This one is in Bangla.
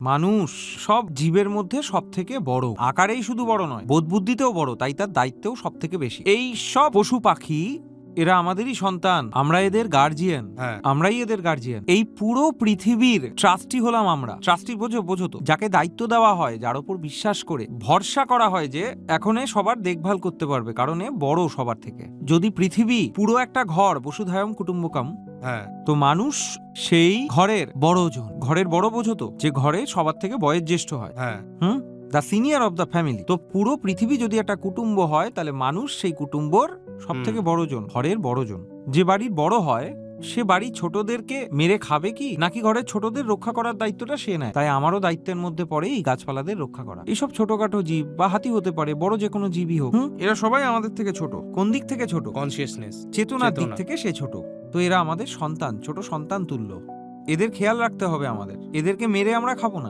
মানুষ সব জীবের মধ্যে সব থেকে বড়, আকারেই শুধু বড় নয়, বোধ বুদ্ধিতেও বড়, তাই তার দায়িত্বও সব থেকে বেশি। এই সব পশু পাখি এরা আমাদেরই সন্তান, আমরা এদের গার্জিয়ান, আমরাই এদের গার্জিয়ান। এই পুরো পৃথিবীর ট্রাস্টি হলাম আমরা। ট্রাস্টি বোঝো তো, যাকে দায়িত্ব দেওয়া হয়, যার উপর বিশ্বাস করে ভরসা করা হয় যে এখন এ সবার দেখভাল করতে পারবে, কারণ এ বড় সবার থেকে। যদি পৃথিবী পুরো একটা ঘর, বসুধায়ম কুটুম্বকম, তো মানুষ সেই ঘরের বড়জন। ঘরের বড় বোঝো তো, যে ঘরে সবার থেকে বয়োজ্যেষ্ঠ হয়, the senior of the family. তো পুরো পৃথিবী যদি একটা কুটুম্ব হয়, তাহলে মানুষ সেই কুটুম্বর সব থেকে বড়জন, ঘরের বড়জন। যে বাড়ির বড় হয় সে বাড়ির ছোটদেরকে মেরে খাবে কি, নাকি ঘরের ছোটদের রক্ষা করার দায়িত্বটা সে নেয়। তাই আমারও দায়িত্বের মধ্যে পড়ে এই গাছপালাদের রক্ষা করা। এইসব ছোটখাটো জীব বা হাতি হতে পারে, বড় যে কোনো জীবই হোক, এরা সবাই আমাদের থেকে ছোট। কোন দিক থেকে ছোট? কনসিয়াসনেস, চেতনার দিক থেকে সে ছোট। তো এরা আমাদের সন্তান, ছোট সন্তান তুল্য। এদের খেয়াল রাখতে হবে আমাদের, এদেরকে মেরে আমরা খাবো না।